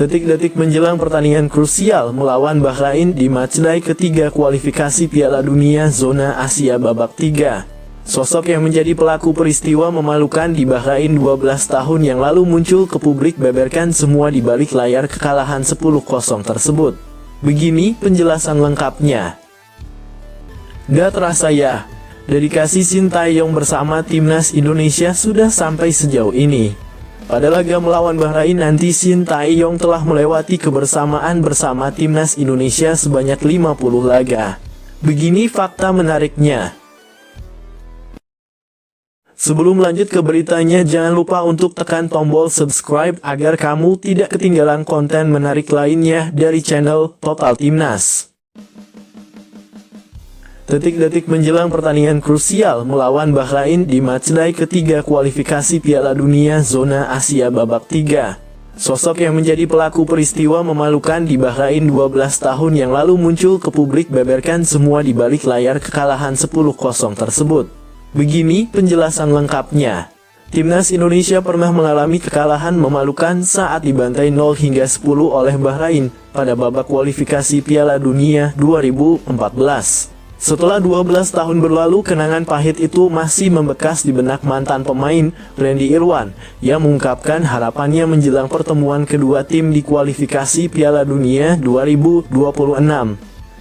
Detik-detik menjelang pertandingan krusial melawan Bahrain di matchday ketiga kualifikasi Piala Dunia Zona Asia babak 3. Sosok yang menjadi pelaku peristiwa memalukan di Bahrain 12 tahun yang lalu muncul ke publik beberkan semua di balik layar kekalahan 10-0 tersebut. Begini penjelasan lengkapnya. Gak terasa ya, dedikasi Sintayong bersama timnas Indonesia sudah sampai sejauh ini. Pada laga melawan Bahrain nanti Sintayong telah melewati kebersamaan bersama timnas Indonesia sebanyak 50 laga. Begini fakta menariknya. Sebelum lanjut ke beritanya, jangan lupa untuk tekan tombol subscribe agar kamu tidak ketinggalan konten menarik lainnya dari channel Total Timnas. Detik-detik menjelang pertandingan krusial melawan Bahrain di matchday ketiga kualifikasi Piala Dunia Zona Asia babak 3. Sosok yang menjadi pelaku peristiwa memalukan di Bahrain 12 tahun yang lalu muncul ke publik beberkan semua di balik layar kekalahan 10-0 tersebut. Begini penjelasan lengkapnya. Timnas Indonesia pernah mengalami kekalahan memalukan saat dibantai 0-10 oleh Bahrain pada babak kualifikasi Piala Dunia 2014. Setelah 12 tahun berlalu, kenangan pahit itu masih membekas di benak mantan pemain Randy Irwan yang mengungkapkan harapannya menjelang pertemuan kedua tim di kualifikasi Piala Dunia 2026.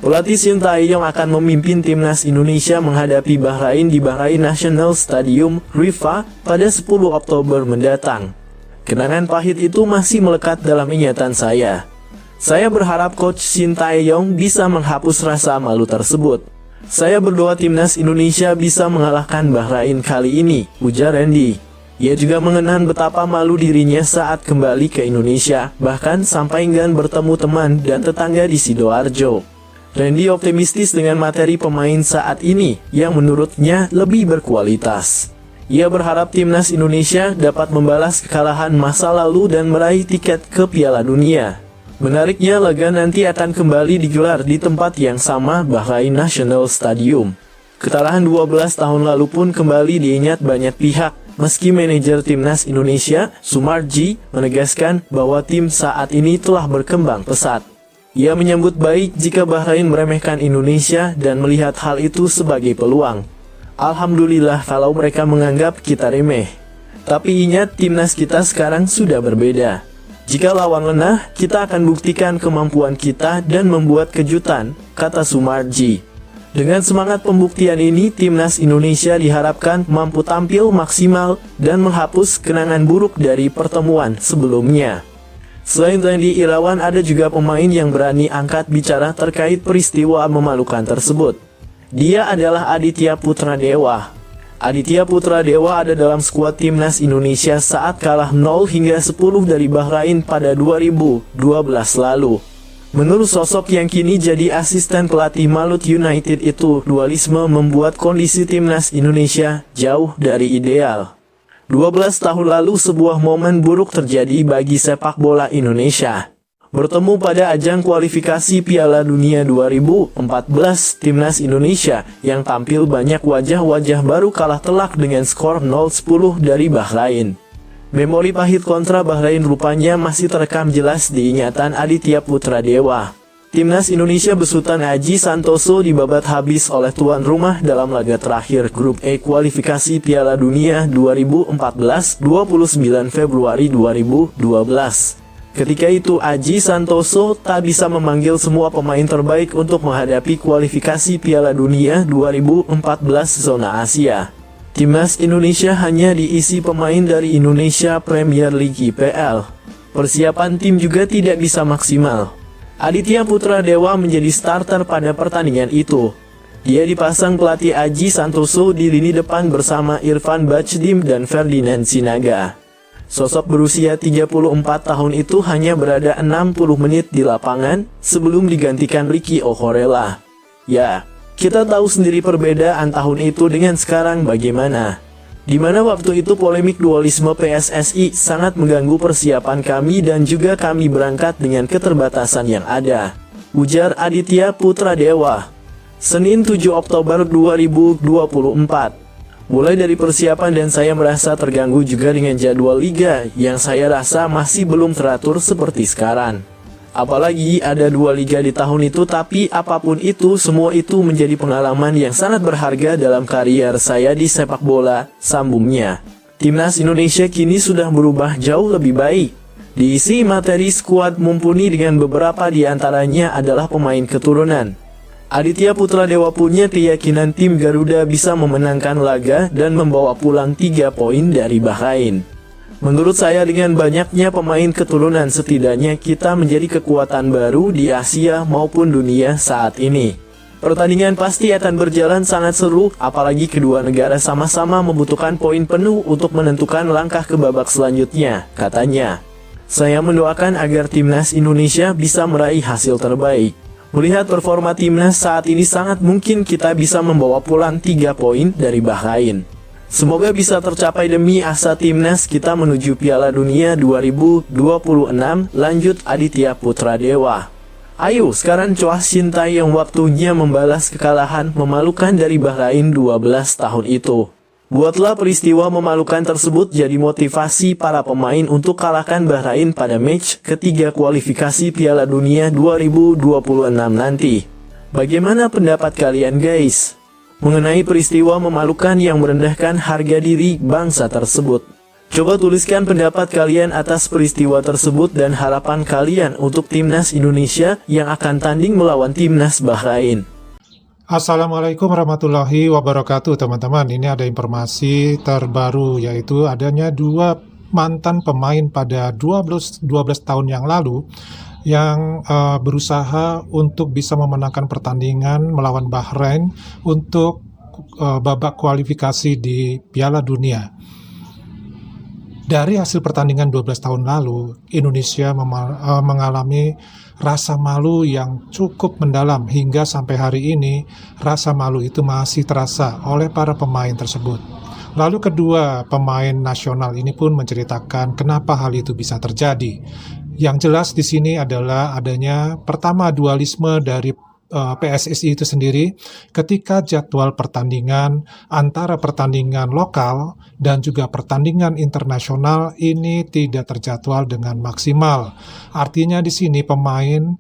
Pelatih Sintayong akan memimpin timnas Indonesia menghadapi Bahrain di Bahrain National Stadium, Rifa, pada 10 Oktober mendatang. Kenangan pahit itu masih melekat dalam ingatan saya. Saya berharap Coach Sintayong bisa menghapus rasa malu tersebut. Saya berdoa timnas Indonesia bisa mengalahkan Bahrain kali ini, ujar Randy. Ia juga mengenang betapa malu dirinya saat kembali ke Indonesia, bahkan sampai enggan bertemu teman dan tetangga di Sidoarjo. Randy optimistis dengan materi pemain saat ini, yang menurutnya lebih berkualitas. Ia berharap timnas Indonesia dapat membalas kekalahan masa lalu dan meraih tiket ke Piala Dunia. Menariknya, laga nanti akan kembali digelar di tempat yang sama, Bahrain National Stadium. Kekalahan 12 tahun lalu pun kembali diingat banyak pihak, meski manajer timnas Indonesia, Sumarji, menegaskan bahwa tim saat ini telah berkembang pesat. Ia menyambut baik jika Bahrain meremehkan Indonesia dan melihat hal itu sebagai peluang. Alhamdulillah kalau mereka menganggap kita remeh. Tapi ingat, timnas kita sekarang sudah berbeda. Jika lawan lemah, kita akan buktikan kemampuan kita dan membuat kejutan, kata Sumarji. Dengan semangat pembuktian ini, timnas Indonesia diharapkan mampu tampil maksimal dan menghapus kenangan buruk dari pertemuan sebelumnya. Selain Randy Irawan, ada juga pemain yang berani angkat bicara terkait peristiwa memalukan tersebut. Dia adalah Aditya Putradewa. Aditya Putradewa ada dalam skuad timnas Indonesia saat kalah 0-10 dari Bahrain pada 2012 lalu. Menurut sosok yang kini jadi asisten pelatih Malut United itu, dualisme membuat kondisi timnas Indonesia jauh dari ideal. 12 tahun lalu sebuah momen buruk terjadi bagi sepak bola Indonesia. Bertemu pada ajang kualifikasi Piala Dunia 2014, timnas Indonesia yang tampil banyak wajah-wajah baru kalah telak dengan skor 0-10 dari Bahrain. Memori pahit kontra Bahrain rupanya masih terekam jelas di ingatan Aditya Putradewa. Timnas Indonesia besutan Aji Santoso dibabat habis oleh tuan rumah dalam laga terakhir Grup E kualifikasi Piala Dunia 2014, 29 Februari 2012. Ketika itu Aji Santoso tak bisa memanggil semua pemain terbaik untuk menghadapi kualifikasi Piala Dunia 2014 Zona Asia. Timnas Indonesia hanya diisi pemain dari Indonesia Premier League IPL. Persiapan tim juga tidak bisa maksimal. Aditya Putradewa menjadi starter pada pertandingan itu. Dia dipasang pelatih Aji Santoso di lini depan bersama Irfan Bachdim dan Ferdinand Sinaga. Sosok berusia 34 tahun itu hanya berada 60 menit di lapangan sebelum digantikan Ricky Ohorelah. Ya, kita tahu sendiri perbedaan tahun itu dengan sekarang bagaimana. Di mana waktu itu polemik dualisme PSSI sangat mengganggu persiapan kami dan juga kami berangkat dengan keterbatasan yang ada, ujar Aditya Putradewa. Senin 7 Oktober 2024. Mulai dari persiapan dan saya merasa terganggu juga dengan jadwal liga yang saya rasa masih belum teratur seperti sekarang. Apalagi ada 2 liga di tahun itu, tapi apapun itu, semua itu menjadi pengalaman yang sangat berharga dalam karier saya di sepak bola, sambungnya. Timnas Indonesia kini sudah berubah jauh lebih baik. Diisi materi skuad mumpuni dengan beberapa di antaranya adalah pemain keturunan. Aditya Putra Dewa punya keyakinan tim Garuda bisa memenangkan laga dan membawa pulang 3 poin dari Bahrain. Menurut saya dengan banyaknya pemain keturunan setidaknya kita menjadi kekuatan baru di Asia maupun dunia saat ini. Pertandingan pasti akan berjalan sangat seru, apalagi kedua negara sama-sama membutuhkan poin penuh untuk menentukan langkah ke babak selanjutnya, katanya. Saya mendoakan agar timnas Indonesia bisa meraih hasil terbaik. Melihat performa timnas saat ini sangat mungkin kita bisa membawa pulang 3 poin dari Bahrain. Semoga bisa tercapai demi asa timnas kita menuju Piala Dunia 2026, lanjut Aditya Putra Dewa. Ayo sekarang Choa Shin-tae yang waktunya membalas kekalahan memalukan dari Bahrain 12 tahun itu. Buatlah peristiwa memalukan tersebut jadi motivasi para pemain untuk kalahkan Bahrain pada match ketiga kualifikasi Piala Dunia 2026 nanti. Bagaimana pendapat kalian guys? Mengenai peristiwa memalukan yang merendahkan harga diri bangsa tersebut. Coba tuliskan pendapat kalian atas peristiwa tersebut dan harapan kalian untuk timnas Indonesia yang akan tanding melawan timnas Bahrain. Assalamualaikum warahmatullahi wabarakatuh teman-teman. Ini ada informasi terbaru, yaitu adanya 2 mantan pemain pada 12 tahun yang lalu yang berusaha untuk bisa memenangkan pertandingan melawan Bahrain untuk babak kualifikasi di Piala Dunia. Dari hasil pertandingan 12 tahun lalu, Indonesia mengalami rasa malu yang cukup mendalam hingga sampai hari ini. Rasa malu itu masih terasa oleh para pemain tersebut. Lalu kedua pemain nasional ini pun menceritakan kenapa hal itu bisa terjadi. Yang jelas di sini adalah adanya pertama dualisme dari PSSI itu sendiri ketika jadwal pertandingan antara pertandingan lokal dan juga pertandingan internasional ini tidak terjadwal dengan maksimal. Artinya di sini pemain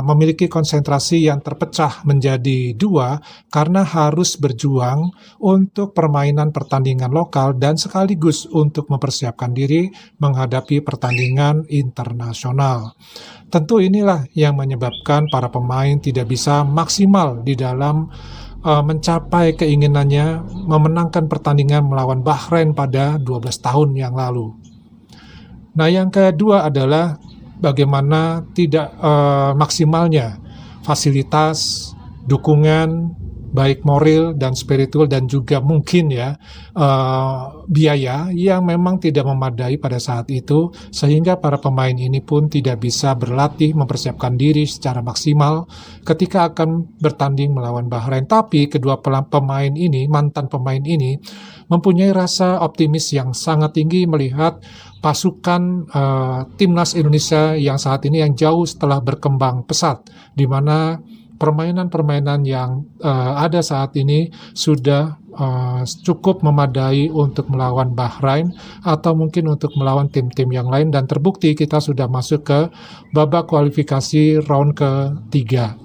memiliki konsentrasi yang terpecah menjadi 2 karena harus berjuang untuk permainan pertandingan lokal dan sekaligus untuk mempersiapkan diri menghadapi pertandingan internasional. Tentu inilah yang menyebabkan para pemain tidak bisa maksimal di dalam mencapai keinginannya memenangkan pertandingan melawan Bahrain pada 12 tahun yang lalu. Nah, yang kedua adalah bagaimana tidak maksimalnya fasilitas, dukungan, baik moral dan spiritual dan juga mungkin biaya yang memang tidak memadai pada saat itu, sehingga para pemain ini pun tidak bisa berlatih mempersiapkan diri secara maksimal ketika akan bertanding melawan Bahrain. Tapi kedua pemain ini, mantan pemain ini, mempunyai rasa optimis yang sangat tinggi melihat pasukan timnas Indonesia yang saat ini yang jauh setelah berkembang pesat, di mana permainan-permainan yang ada saat ini sudah cukup memadai untuk melawan Bahrain atau mungkin untuk melawan tim-tim yang lain, dan terbukti kita sudah masuk ke babak kualifikasi round ketiga.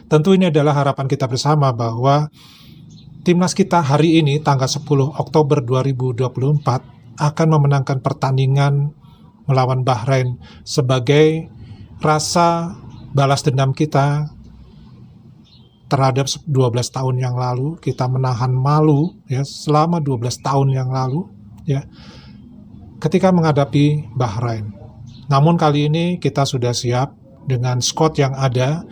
Tentu ini adalah harapan kita bersama bahwa timnas kita hari ini tanggal 10 Oktober 2024 akan memenangkan pertandingan melawan Bahrain sebagai rasa balas dendam kita terhadap 12 tahun yang lalu. Kita menahan malu selama 12 tahun yang lalu ketika menghadapi Bahrain. Namun kali ini kita sudah siap dengan squad yang ada.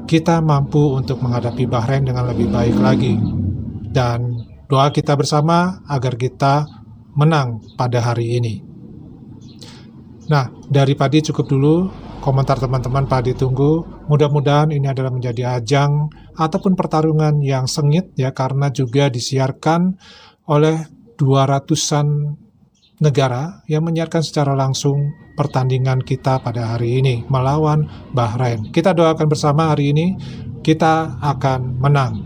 Kita mampu untuk menghadapi Bahrain dengan lebih baik lagi. Dan doa kita bersama agar kita menang pada hari ini. Nah, dari Padi cukup dulu. Komentar teman-teman Padi tunggu. Mudah-mudahan ini adalah menjadi ajang ataupun pertarungan yang sengit karena juga disiarkan oleh 200-an negara yang menyiarkan secara langsung pertandingan kita pada hari ini melawan Bahrain. Kita doakan bersama hari ini kita akan menang.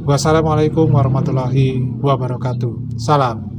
Wassalamualaikum warahmatullahi wabarakatuh. Salam.